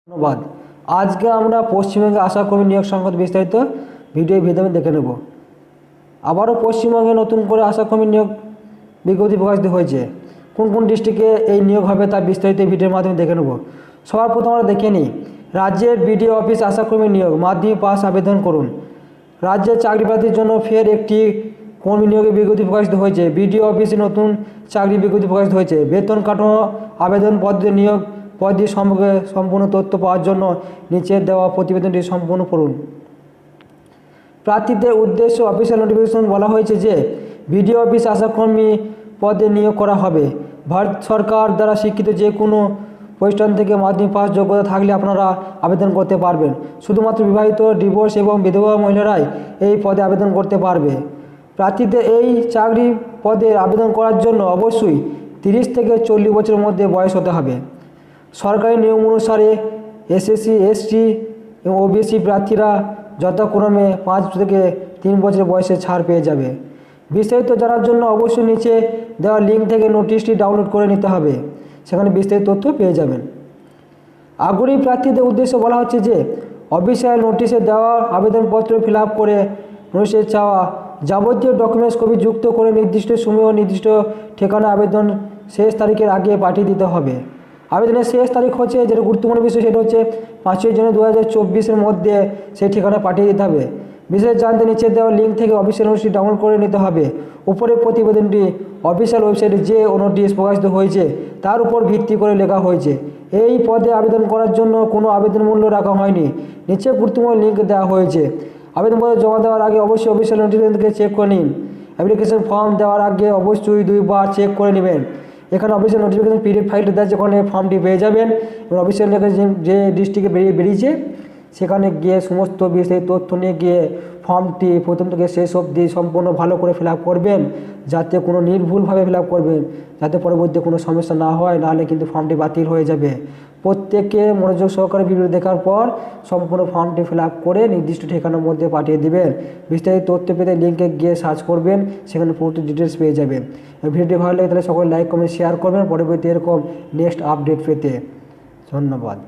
ধন্যবাদ। আজকে আমরা পশ্চিমবঙ্গে আশাকর্মী নিয়োগ সংক্রান্ত বিস্তারিত ভিডিওতে দেখে নেব। আবারও পশ্চিমবঙ্গে নতুন করে আশাকর্মী নিয়োগ বিজ্ঞপ্তি প্রকাশিত হয়েছে। কোন কোন ডিস্ট্রিক্টে এই নিয়োগ হবে তার বিস্তারিত ভিডিওর মাধ্যমে দেখে নেব। সবার প্রথম আমরা দেখে নিই রাজ্যের বিডিও অফিস আশাকর্মী নিয়োগ মাধ্যমিক পাস আবেদন করুন। রাজ্যের চাকরি প্রার্থীর জন্য ফের একটি কর্মী নিয়োগের বিজ্ঞপ্তি প্রকাশিত হয়েছে। বিডিও অফিসে নতুন চাকরি বিজ্ঞপ্তি প্রকাশিত হয়েছে। বেতন কাঠামো, আবেদন পদ্ধতি, নিয়োগ পদ্ধতি সম্পর্কে সম্পূর্ণ তথ্য পাওয়ার জন্য নিচে দেওয়া প্রতিবেদনটি সম্পূর্ণ করুন। প্রার্থীদের উদ্দেশ্য অফিসিয়াল নোটিফিকেশন বলা হয়েছে যে বিডিও অফিস আশাকর্মী পদে নিয়োগ করা হবে। ভারত সরকার দ্বারা স্বীকৃত যে কোনো প্রতিষ্ঠান থেকে মাধ্যমিক পাস যোগ্যতা থাকলে আপনারা আবেদন করতে পারবেন। শুধুমাত্র বিবাহিত, ডিভোর্স এবং বিধবা মহিলারাই এই পদে আবেদন করতে পারবে। প্রার্থীদের এই চাকরি পদে আবেদন করার জন্য অবশ্যই 30 থেকে 40 বছরের মধ্যে বয়স হতে হবে। সরকারি নিয়ম অনুসারে এসএসসি, এসটি এবং ওবিসি প্রার্থীরা যথাক্রমে 5 থেকে 3 বছর বয়সে ছাড় পেয়ে যাবে। বিস্তারিত জানার জন্য অবশ্যই নিচে দেওয়া লিঙ্ক থেকে নোটিশটি ডাউনলোড করে নিতে হবে, সেখানে বিস্তারিত তথ্য পেয়ে যাবেন। আগ্রহী প্রার্থীদের উদ্দেশ্যে বলা হচ্ছে যে অফিসিয়াল নোটিশে দেওয়া আবেদনপত্র ফিল আপ করে নোটিশে চাওয়া যাবতীয় ডকুমেন্টস কপি যুক্ত করে নির্দিষ্ট সময় ও নির্দিষ্ট ঠিকানা আবেদন শেষ তারিখের আগে পাঠিয়ে দিতে হবে। আবেদনের শেষ তারিখ হচ্ছে, যেটা গুরুত্বপূর্ণ বিষয়, সেটা হচ্ছে 5ই জানুয়ারি 2024 মধ্যে সেই ঠিকানা পাঠিয়ে দিতে হবে। বিশেষ জানতে নিচে দেওয়া লিঙ্ক থেকে অফিসিয়াল নোটিশটি ডাউনলোড করে নিতে হবে। উপরের প্রতিবেদনটি অফিসিয়াল ওয়েবসাইটে যে নোটিশ প্রকাশিত হয়েছে তার উপর ভিত্তি করে লেখা হয়েছে। এই পদে আবেদন করার জন্য কোনো আবেদন মূল্য রাখা হয়নি। নিচে গুরুত্বপূর্ণ লিঙ্ক দেওয়া হয়েছে। আবেদনপত্র জমা দেওয়ার আগে অবশ্যই অফিসিয়াল নোটিফিকেশনকে চেক করে নিন। অ্যাপ্লিকেশন ফর্ম দেওয়ার আগে অবশ্যই 2 বার চেক করে নেবেন। এখানে অফিসিয়াল নোটিফিকেশন পিডিএফ ফাইলটা দেওয়া, যেখানে ফর্মটি পেয়ে যাবেন এবং অফিসিয়াল যে ডিস্ট্রিক্টে বেরিয়েছে সেখানে গিয়ে সমস্ত বিস্তারিত তথ্য নিয়ে গিয়ে ফর্মটি প্রথম থেকে শেষ অবধি সম্পূর্ণ ভালো করে ফিল আপ করবেন, যাতে কোনো নির্ভুলভাবে ফিল আপ করবেন, যাতে পরবর্তী কোনো সমস্যা না হয়, নাহলে কিন্তু ফর্মটি বাতিল হয়ে যাবে। প্রত্যেকে মনোযোগ সহকারে ভিডিও দেখার পর সম্পূর্ণ ফর্মটি ফিল আপ করে নির্দিষ্ট ঠিকানার মধ্যে পাঠিয়ে দিবেন। বিস্তারিত তথ্য পেতে লিঙ্কে গিয়ে সার্চ করবেন, সেখানে পুরো ডিটেলস পেয়ে যাবেন। ভিডিওটি ভালো লাগে তাহলে সকলে লাইক, কমেন্ট, শেয়ার করবেন পরবর্তী এরকম নেক্সট আপডেট পেতে। ধন্যবাদ।